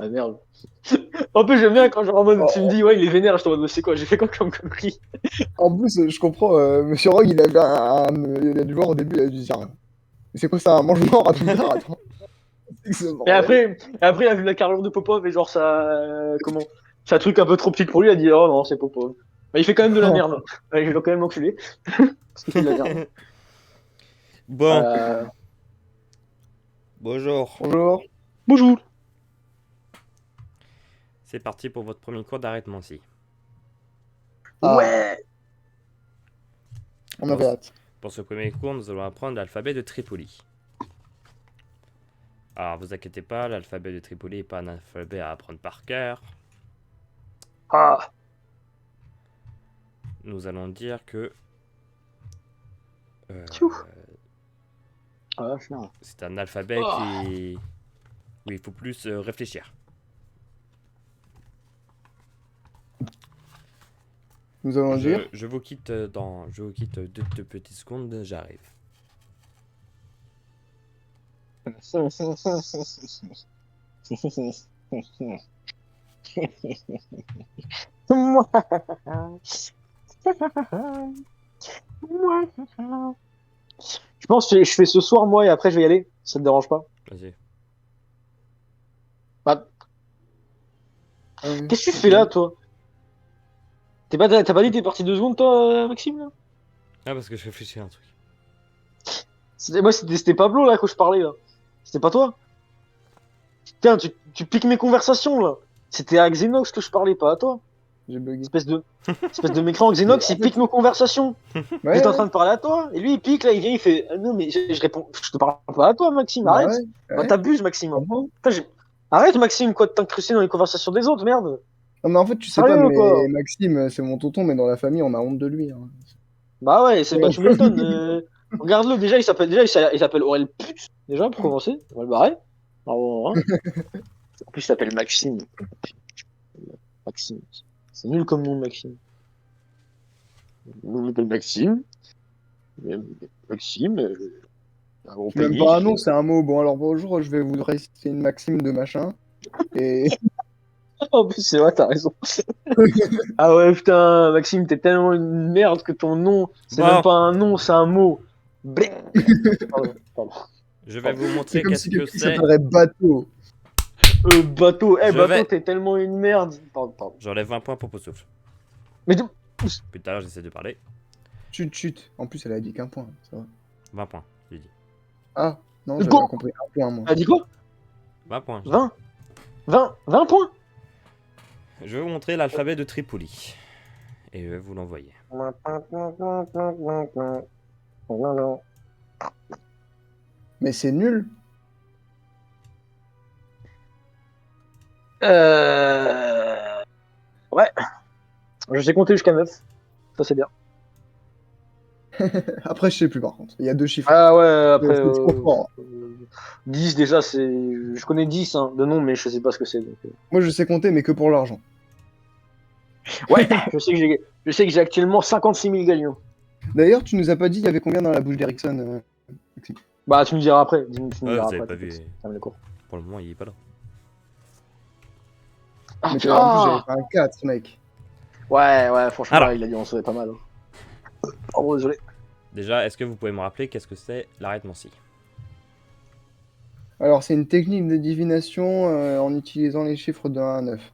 Ah merde. En plus, j'aime bien quand genre en mode, tu me Oh, dis, ouais, il est vénère, je te demande, c'est quoi? J'ai fait quoi comme connerie? en plus, je comprends, Monsieur Rogue, il a dû voir au début, il a dû se dire, mais c'est quoi ça, un mange-mort à tout tard, attends. C'est que ce bordel. Et après, il a vu la carrure de Popov et genre ça, comment? C'est un truc un peu trop petit pour lui, il a dit, oh non, c'est Popov. Mais il fait quand même de la merde. Ouais, je vais quand même l'enculer. Parce qu'il fait de la merde. Bon, Euh, bonjour. Bonjour. bonjour. C'est parti pour votre premier cours d'arithmétie. Ah, Ouais. on Pour, avait hâte. pour ce premier cours, nous allons apprendre l'alphabet de Tripoli. Alors, vous inquiétez pas, l'alphabet de Tripoli n'est pas un alphabet à apprendre par cœur. Ah. Nous allons dire que euh, Tchou. Ah, je suis là. c'est un alphabet où il faut plus réfléchir. Nous allons dire. Je vous quitte je vous quitte deux petites secondes, j'arrive. Je pense que je fais ce soir, moi, et après, je vais y aller. Ça te dérange pas? Vas-y. Bah, euh, qu'est-ce que tu fais là, toi? T'as pas dit que t'es parti 2 secondes, toi, Maxime, là? Ah, parce que je réfléchis à un truc. Moi, c'était Pablo, là, que je parlais, là. C'était pas toi? Putain, tu piques mes conversations, là. C'était à Xenox que je parlais, pas à toi. J'ai bugué. Espèce de mécran, Mais Xenox, en il fait, pique nos conversations. ouais, J'étais en ouais, train de parler à toi, et lui, il pique, là, il vient, il fait, non, mais je réponds, je te parle pas à toi, Maxime, bah arrête. ouais, Bah, ouais, t'abuses, je Maxime. comprends. Putain, arrête, Maxime, quoi, de t'incruster dans les conversations des autres, merde. Non, mais en fait, tu sais pas, Sérieux, mais quoi. Maxime, c'est mon tonton, mais dans la famille, on a honte de lui, hein. Bah ouais, bah tu m'étonnes. Regarde-le, déjà, il s'appelle Aurel Pute, déjà, pour commencer. On va le barrer. Bravo, hein. En plus, il s'appelle Maxime. Maxime. C'est nul comme nom, Maxime. On m'appelle Maxime. Mais Maxime, un gros C'est même pas un pénis. nom, c'est un mot. Bon, alors bonjour, je vais vous réciter une maxime de machin. Et En plus, c'est vrai, t'as raison. Ah ouais, putain, Maxime, t'es tellement une merde que ton nom, c'est même Bon, pas un nom, c'est un mot. Blé. Pardon, pardon, je vais pardon. vous c'est montrer comme qu'est-ce si que quelqu'un c'est. s'appellerait Bateau. Bateau, Je bateau, vais... t'es tellement une merde. Pardon, pardon. J'enlève 20 points pour Poussoufle. Mais Plus tard, j'essaie de parler. Chut, chut. En plus, elle a dit qu'un point, ça va. 20 points, j'ai dit. Ah, non, j'avais go. pas compris. Un point, moi. T'as dit quoi? 20 points, j'ai dit. 20? 20 points? Je vais vous montrer l'alphabet de Tripoli. Et je vais vous l'envoyer. Mais c'est nul. Ouais, je sais compter jusqu'à 9. Ça, c'est bien. Après, je sais plus, par contre. Il y a deux chiffres. Ah ouais, après, C'est trop fort. 10 déjà, je connais 10 hein, de nom, mais je sais pas ce que c'est. Moi, je sais compter, mais que pour l'argent. Ouais, je sais que j'ai actuellement 56 000 galions. D'ailleurs, tu nous as pas dit, il y avait combien dans la bouche d'Ericsson, Maxime. Bah, tu me diras après. Tu me Ouais, diras vous avez après. pas vu. Ça me les cours. Pour le moment, il est pas là. Ah, Mais en plus, j'avais fait un 4, mec. ouais, franchement, Alors. là, il a dû en sauver pas mal. Oh, désolé. Déjà, est-ce que vous pouvez me rappeler qu'est-ce que c'est l'arithmétie? Alors, c'est une technique de divination en utilisant les chiffres de 1 à 9.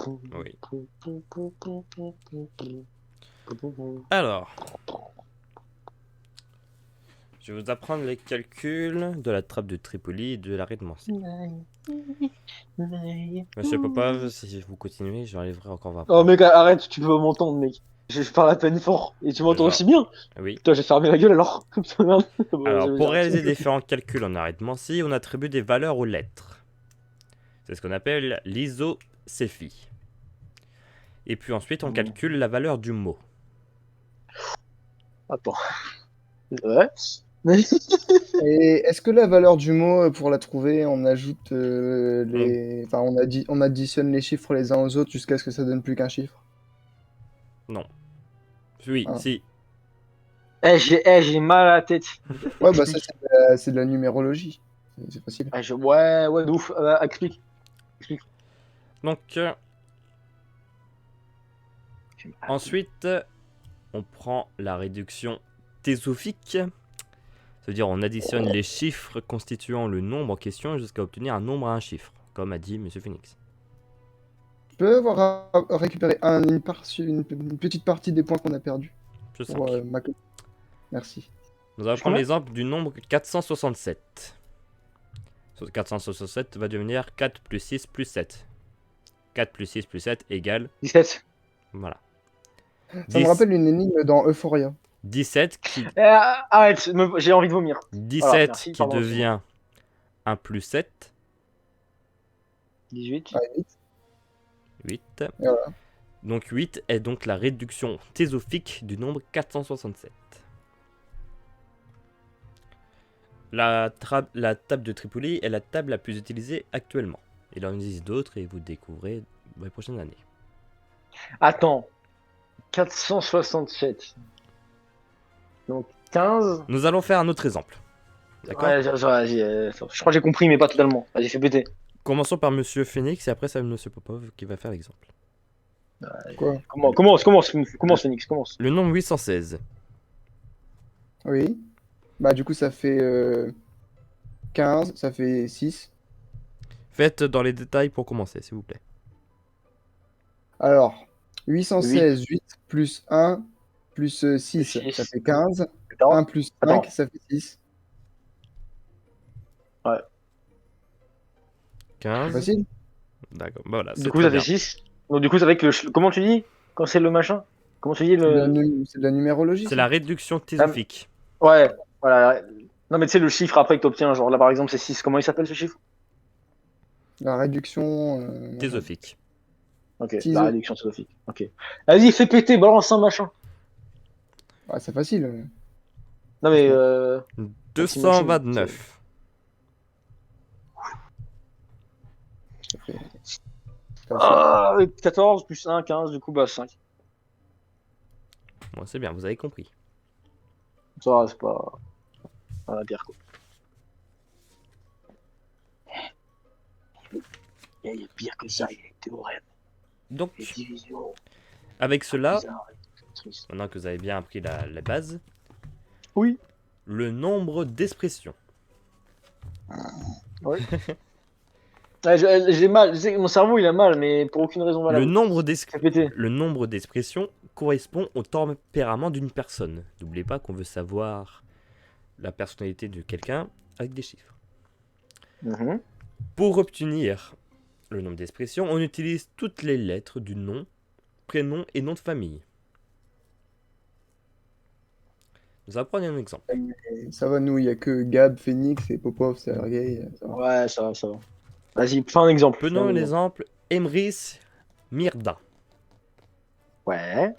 Oui. Alors, je vais vous apprendre les calculs de la trappe de Tripoli et de l'arithmétie. Monsieur Popov, si vous continuez, j'enlèverai encore 20 Oh, points. mec, arrête, tu peux m'entendre, mec. Je parle à peine fort. Et tu m'entends Genre. aussi bien. Oui. Toi, j'ai fermé la gueule alors. Merde. Bon, Alors, je vais pour dire. réaliser différents calculs en arithmétie, on attribue des valeurs aux lettres. C'est ce qu'on appelle l'isocéphie. Et puis ensuite, on calcule la valeur du mot. Attends. Ouais. Et est-ce que la valeur du mot, pour la trouver, on ajoute les... Enfin, on additionne les chiffres les uns aux autres jusqu'à ce que ça donne plus qu'un chiffre? Non. Oui, Ah. si. J'ai mal à la tête. Ouais, bah ça, c'est de la numérologie. C'est facile. Ah, ouais, de ouf. Explique. Donc, ensuite, on prend la réduction tésophique. Ça veut dire on additionne les chiffres constituant le nombre en question jusqu'à obtenir un nombre à un chiffre, comme a dit Monsieur Phoenix. Je peux avoir récupéré une petite partie des points qu'on a perdus. Je sais. Pour, Merci. Nous allons prendre l'exemple du nombre 467. 467 va devenir 4 plus 6 plus 7. 4 plus 6 plus 7 égale... 17. Voilà. Ça me rappelle une énigme dans Euphoria. 17 qui, Arrête, j'ai envie de vomir. 17 Voilà, merci, qui pardon, devient 1 plus 7. 18. Ah, 8. 8. Voilà. Donc 8 est donc la réduction tésophique du nombre 467. La table de Tripoli est la table la plus utilisée actuellement. Il en existe d'autres et vous découvrez dans les prochaines années. Attends. 467. Donc 15. Nous allons faire un autre exemple. D'accord. Ouais, vas-y, je crois que j'ai compris, mais pas totalement. Vas-y, fais péter. Commençons par Monsieur Phoenix et après c'est Monsieur Popov qui va faire l'exemple. Quoi? Commence, Phoenix, commence. Le nombre 816. Oui. Bah, du coup, ça fait 15, ça fait 6. Faites dans les détails pour commencer, s'il vous plaît. Alors, 816, 8 plus 1 plus 6, Six. ça fait 15. Attends. 1 plus 5, Attends. ça fait 6. 15. Facile? D'accord, bah voilà. Du coup, ça fait 6. Donc, du coup, ça fait que comment tu dis quand c'est le machin? Comment tu dis C'est de la numérologie. C'est ça. la réduction tésophique. Ouais, voilà. Non, mais tu sais, le chiffre après que tu obtiens, genre là par exemple, c'est 6. Comment il s'appelle ce chiffre? La réduction. Tésophique. Ok, Ciseaux. la réduction tésophique. Ok. Vas-y, fais péter, balance un machin. Ouais, c'est facile. Non, mais. 229. Ça fait... 14 plus 1, 15, du coup, bah 5. Bon, c'est bien, vous avez compris. Ça va, c'est pas la pire, quoi. Il y a pire que ça, il y a les théorèmes, Donc, les divisions. avec cela, bizarres, tristes. maintenant que vous avez bien appris la base, Oui. le nombre d'expressions. Ouais, j'ai mal, mon cerveau il a mal, mais pour aucune raison valable. Le nombre Fais péter. d'expressions correspond au tempérament d'une personne. N'oubliez pas qu'on veut savoir la personnalité de quelqu'un avec des chiffres. Mhm. Pour obtenir le nombre d'expressions, on utilise toutes les lettres du nom, prénom et nom de famille. Nous allons prendre un exemple. Et ça va, nous, il n'y a que Gab, Phoenix et Popov, Sergei. Ça va. Ouais, ça va. Vas-y, fais un exemple. Prenons Fais un exemple. l'exemple Emrys Mirda. Ouais.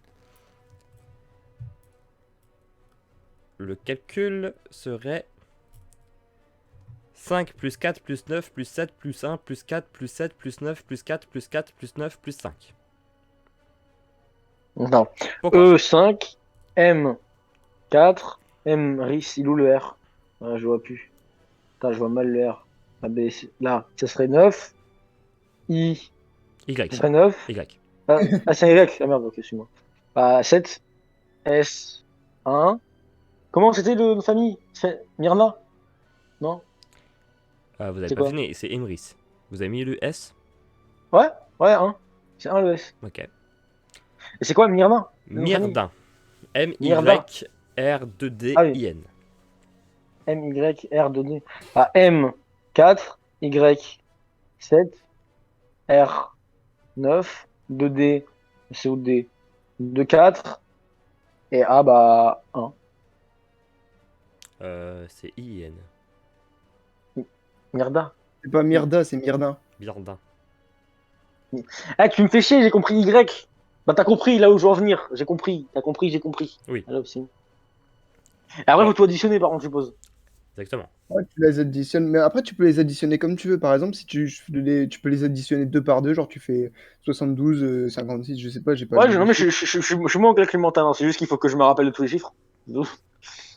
Le calcul serait 5 plus 4 plus 9 plus 7 plus 1 plus 4 plus 7 plus 9 plus 4 plus 4 plus 9 plus 5. Non. Pourquoi E5, M4, M, RIS, il est où le R? Ah, je vois plus. Putain, je vois mal le R. Ah, B, là, ça serait 9. I, ça Y. serait 9. Y. Ah, c'est un Y. Ah merde, ok, excuse-moi. 7. S, 1. Comment c'était le nom de famille? C'est Myrna? Non? Ah, vous n'avez C'est pas quoi? fini, c'est Emrys. Vous avez mis le S? Ouais, 1. C'est 1 le S. Ok. Et c'est quoi Myrna? Le nom de famille? Mirdin. Mirdin. M-Y-R-2-D-I-N. M, Y, R, 2D. Ah, M, 4, Y, 7, R, 9, 2D, c'est où D? 2, 4, et A, bah, 1. C'est I-N. Myrda. C'est pas Myrda, c'est Myrdin. Mirdin. Ah, tu me fais chier, j'ai compris Y. Bah, t'as compris là où je veux en venir. J'ai compris. T'as compris, j'ai compris. Oui. Alors, aussi. Et après, faut tout additionner, par contre, je suppose. Exactement. Ouais, tu les additionnes, mais après tu peux les additionner comme tu veux. Par exemple, si tu peux les additionner 2 par 2, genre tu fais 72, 56, je sais pas, j'ai pas. Ouais, le non, mais chiffre. je suis moins calcul mental, hein. C'est juste qu'il faut que je me rappelle de tous les chiffres.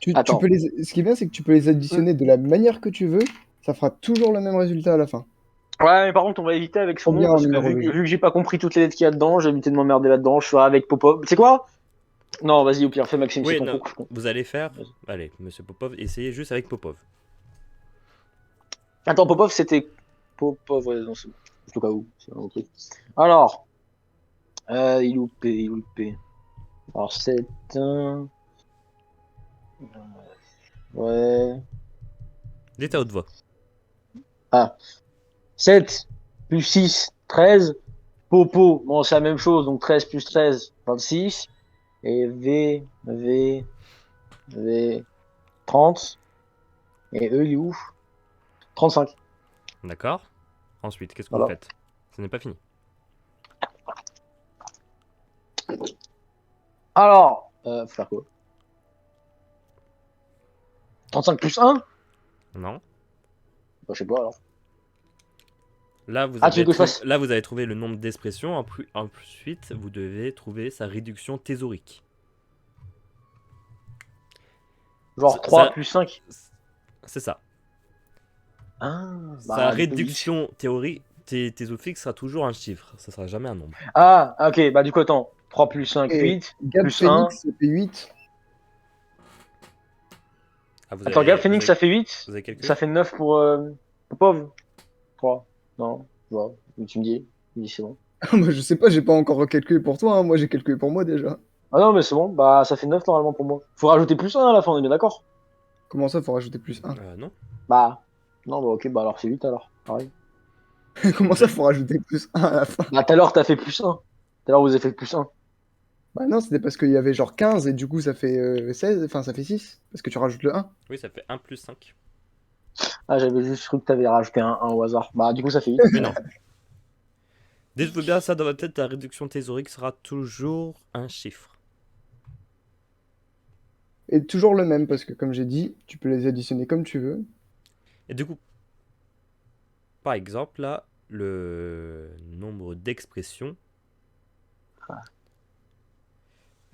Tu Attends. peux ce qui est bien, c'est que tu peux les additionner de la manière que tu veux Ça fera toujours le même résultat à la fin. Ouais, mais par contre, on va éviter avec son Trop nom bien en parce que numérologie. vu que j'ai pas compris toutes les lettres qu'il y a dedans, j'ai évité de m'emmerder là-dedans. Je ferai avec Popov. C'est quoi? Non, vas-y, au pire, fais Maxime, c'est Oui, ton non, cours. Je compte. vous allez faire. Allez, monsieur Popov, essayez juste avec Popov. Attends, Popov, c'était. Popov, ouais, non, c'est bon. Juste au cas où. C'est un autre truc. Alors, il loupé, il loupé. Alors, c'est un. Ouais. Dites à haute voix. Ah. 7 plus 6, 13. Popo, bon, c'est la même chose, donc 13 plus 13, 26. Et V, 30. Et eux, il est où? 35. D'accord. Ensuite, qu'est-ce que vous Voilà. faites? Ce n'est pas fini. Alors, faut faire quoi? 35 plus 1? Non. Bah, je sais pas alors. Là, vous Ah, tu avez veux que je fasse? là, vous avez trouvé le nombre d'expressions. Ensuite, vous devez trouver sa réduction thésaurique. Genre Ça- 3 ça- plus 5? C'est ça. Ah, Sa bah, réduction thésaurique sera toujours un chiffre. Ça sera jamais un nombre. Ah, ok, bah du coup, attends. 3 plus 5, Et 8. Gab Plus 1. Phoenix, ça fait 8. Ah, vous Attends, Gab avez, Phoenix, ça fait 8. vous avez calculé? Ça fait 9 pour Popov. 3. Non, je vois. Tu me dis. Tu me dis, c'est bon. Moi, je sais pas, j'ai pas encore calculé pour toi, hein. Moi, j'ai calculé pour moi déjà. Ah non, mais c'est bon. Bah, ça fait 9 normalement pour moi. Faut rajouter plus 1 à la fin, on est bien d'accord? Comment ça, faut rajouter plus 1? Non. Bah, non, bah ok, bah alors c'est 8 alors. Pareil. Comment ça, faut rajouter plus 1 à la fin? Bah, tout à l'heure, t'as fait plus 1. Tout à l'heure, vous avez fait plus 1. Bah non, c'était parce qu'il y avait genre 15 et du coup, ça fait 16, enfin, ça fait 6. Parce que tu rajoutes le 1. Oui, ça fait 1 plus 5. Ah, j'avais juste cru que t'avais rajouté un 1 au hasard. Bah, du coup, ça fait 8. Mais non. Dites-vous bien ça dans votre tête, la réduction thésaurique sera toujours un chiffre. Et toujours le même, parce que comme j'ai dit, tu peux les additionner comme tu veux. Et du coup, par exemple, là, le nombre d'expressions.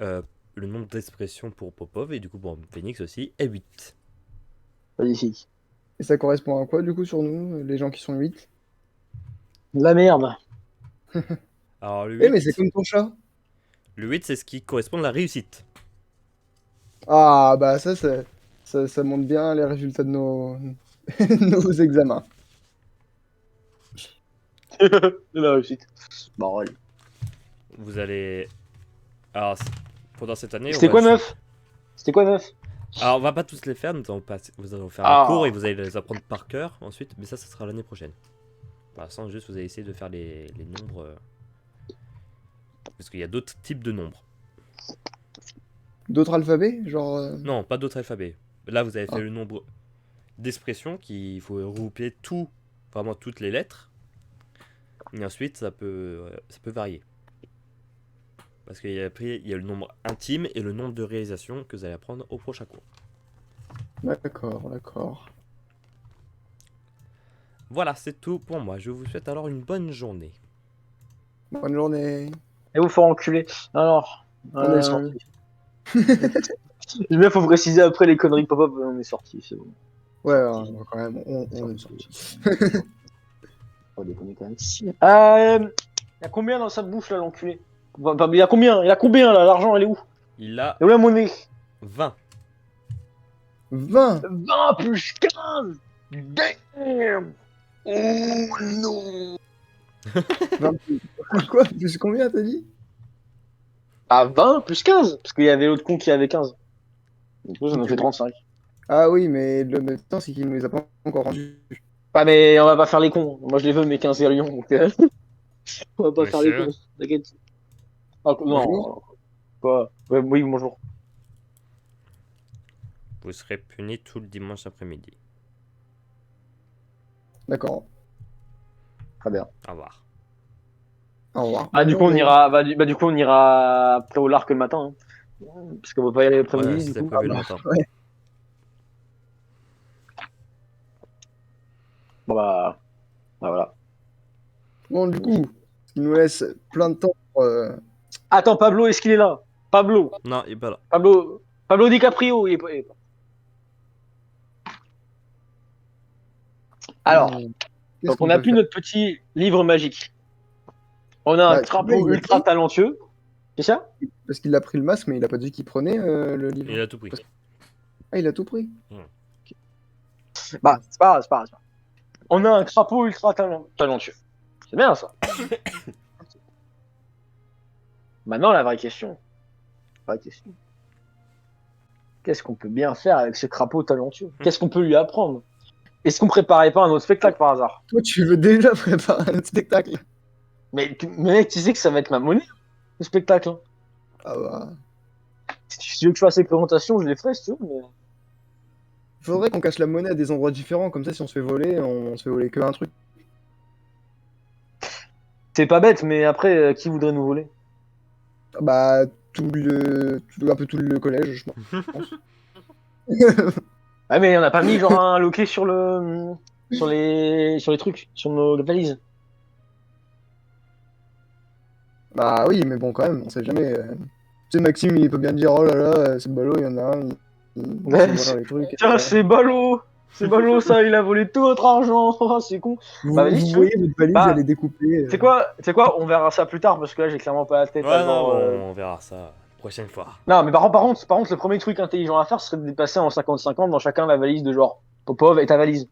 Le nombre d'expressions pour Popov et du coup pour Phoenix aussi est 8. Magnifique. Et ça correspond à quoi, du coup, sur nous, les gens qui sont 8? De la merde. Alors le 8, Eh, mais c'est comme ton chat. le 8 c'est ce qui correspond à la réussite. Ah, bah ça montre bien les résultats de nos, nos examens. De la réussite. Bon, allez. Vous allez... Alors, pendant cette année... C'était on quoi va- 9? C'était quoi 9? Alors on va pas tous les faire, nous allons vous allez faire Ah. un cours et vous allez les apprendre par cœur ensuite, mais ça sera l'année prochaine. Pour l'instant, juste vous allez essayer de faire les nombres... Parce qu'il y a d'autres types de nombres. D'autres alphabets? Genre. Non, pas d'autres alphabets. Là, vous avez fait Ah. le nombre d'expressions qu'il faut regrouper vraiment toutes les lettres. Et ensuite, ça peut varier. Parce qu'après, il y a le nombre intime et le nombre de réalisations que vous allez apprendre au prochain cours. D'accord, d'accord. Voilà, c'est tout pour moi. Je vous souhaite alors une bonne journée. Bonne journée. Et vous faire enculer. Alors. On est sorti. Il faut préciser après les conneries pop-up, on est sorti, c'est bon. Ouais, quand même, on est sorti. Pas déconner quand même. Y a combien dans sa bouche là, l'enculé? Enfin, y a combien? Y a combien là? L'argent, elle est où? Il a Et où la monnaie? 20. 20! 20 plus 15! Damn! Oh non! 20 Quoi? Plus combien, t'as dit? Ah, 20 plus 15! Parce qu'il y avait l'autre con qui avait 15. Du coup, ça nous Ok. fait 35. Ah oui, mais le temps, c'est qu'il ne les a pas encore rendus. Ah, mais on va pas faire les cons. Moi, je les veux, mes 15 zérions. Donc, on va pas faire les Monsieur. cons. T'inquiète. Ah, non. Bonjour. Quoi? Ouais, oui, bonjour. Vous serez puni tout le dimanche après-midi. D'accord. Très bien. Au revoir. Au revoir. Ah, du coup, on ira, du coup, on ira après au larc le matin. Hein. Parce qu'on va pas y aller Ouais, l'après-midi. c'est du coup. prévu le matin. Bon, bah, voilà. Bon, du coup, ce qui nous laisse plein de temps pour, Attends, Pablo, est-ce qu'il est là? Pablo. Non, il est pas là. Pablo DiCaprio, il est pas. Alors, Qu'est-ce donc qu'on on a peut plus faire notre petit livre magique. On a un Bah, crapaud là, il a ultra pris. talentueux. C'est ça? Parce qu'il a pris le masque, mais il a pas dit qu'il prenait le livre. Il a tout pris. Ah, il a tout pris. Bah, c'est pas grave, c'est pas grave. On a un crapaud ultra talentueux. C'est bien ça. Maintenant, la vraie question. Qu'est-ce qu'on peut bien faire avec ce crapaud talentueux? Qu'est-ce qu'on peut lui apprendre? Est-ce qu'on préparait pas un autre spectacle par hasard? Toi, tu veux déjà préparer un spectacle? Mais mec, tu sais que ça va être ma monnaie, le spectacle. Hein. Ah bah. Si tu veux que je fasse les présentations, je les ferai si tu veux. Mais... Faudrait qu'on cache la monnaie à des endroits différents, comme ça, si on se fait voler, on se fait voler que un truc. C'est pas bête, mais après, qui voudrait nous voler? Bah, un peu tout le collège, je pense. Ah, mais on a pas mis genre un loquet sur les trucs, sur nos valises. Bah oui, mais bon, quand même, on sait jamais. Tu sais, Maxime, il peut bien dire, oh là là, c'est ballot, il y en a un, il Ouais, se voit dans les trucs. Tiens, c'est ballot! C'est ballot ça, il a volé tout notre argent, oh, c'est con. Vous, Bah vas-y, vous tu veux. voyez votre valise, Bah, elle est découpée. Tu sais quoi, on verra ça plus tard parce que là j'ai clairement pas la tête Ouais, à non, genre. on verra ça prochaine fois. Non, mais par contre, le premier truc intelligent à faire ce serait de dépasser en 50-50 dans chacun la valise de genre Popov et ta valise.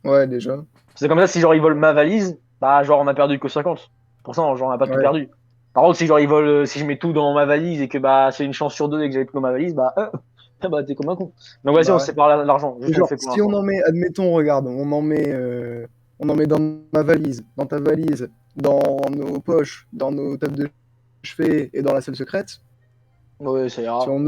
Ouais, déjà. C'est comme ça, si genre ils volent ma valise, bah genre on a perdu que 50. Pour ça, genre on a pas tout Ouais. perdu. Par contre, si genre ils volent, si je mets tout dans ma valise et que bah c'est une chance sur deux et que j'avais tout dans ma valise, bah bah t'es comme un con. Donc vas-y, Bah on ouais. se sépare l'argent. Juste on le Genre, fait pour si on l'instant. en met, admettons, regarde, on en met dans ma valise, dans ta valise, dans nos poches, dans nos tables de chevet et dans la salle secrète. Ouais, ça Si ira. on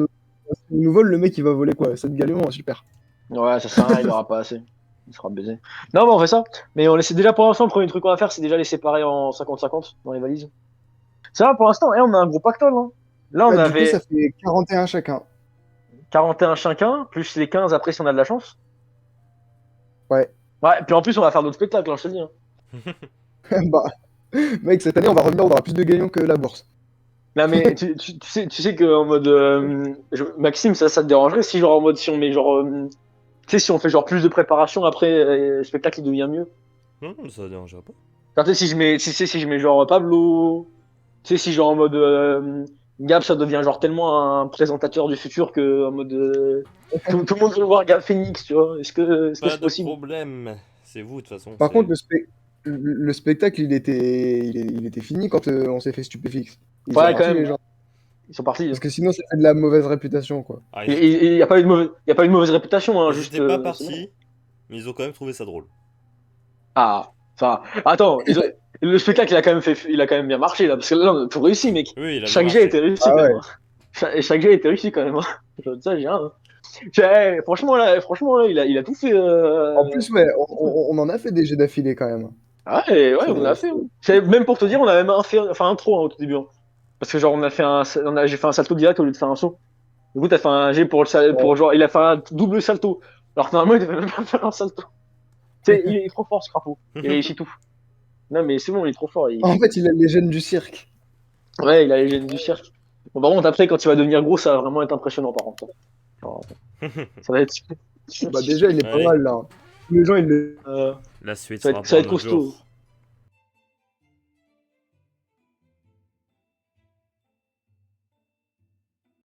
nous vole, le mec, il va voler quoi? 7 galions, super. Ouais, ça sert à rien, il aura pas assez. Il sera baisé. Non, mais on fait ça. Mais on laisse déjà pour l'instant, le premier truc qu'on va faire, c'est déjà les séparer en 50-50 dans les valises. Ça va pour l'instant, et on a un gros pactole. Hein. Là, on Bah, du coup, avait ça fait 41 chacun. 41 chacun, plus les 15 après si on a de la chance. Ouais. Ouais, puis en plus, on va faire d'autres spectacles, hein, je te le dis. Hein. Bah, mec, cette année, on va revenir, on aura plus de gagnants que la bourse. Non, mais tu sais que en mode. Maxime, ça te dérangerait si, genre, en mode, si on met genre. Tu sais, si on fait genre plus de préparation après, le spectacle il devient mieux. Non, ça ne dérangera pas. Enfin, tu sais, si je mets genre Pablo. Tu sais, si genre en mode. Gab, ça devient genre tellement un présentateur du futur que en mode. Tout le monde veut voir Gab Phoenix, tu vois. Est-ce que Pas c'est de possible? problème. C'est vous, de toute façon. Par c'est- contre, le spectacle, il était fini quand on s'est fait stupéfixe. Ils sont Ouais, quand partis, même. les gens. Ils sont partis. Hein. Parce que sinon, ça fait de la mauvaise réputation, quoi. Ah, Il y a pas eu de mauvaise réputation, hein, ils juste. étaient pas c'est partis, mais ils ont quand même trouvé ça drôle. Ah, enfin, attends, le spectacle il a quand même bien marché là, parce que là on a tout réussi, mec. Oui, il a Chaque bien jet marché. était réussi Ah quand même. ouais. Hein. Chaque jet était réussi quand même. Hein. Ça, j'ai rien. Hein. Franchement là, il a tout fait. En plus, ouais, on en a fait des jets d'affilée quand même. Ah ouais, on a fait. Hein. Même pour te dire, on a même fait un trop hein, au tout début. Hein. Parce que genre j'ai fait un salto direct au lieu de faire un saut. Du coup, t'as fait un jet pour genre, il a fait un double salto. Alors que normalement, il devait même pas faire un salto. Tu sais, il est trop fort ce crapaud. Il réussit tout. Non mais c'est bon, il est trop fort. En fait, il a les gènes du cirque. Ouais, il a les gènes du cirque. Bon, par contre, après, quand il va devenir gros, ça va vraiment être impressionnant, par contre. Alors, ça va être. Bah déjà, il est pas Allez. mal, là. Tous les gens, ils le... La suite Ça va sera être, ça va pour être un autre costaud. jour.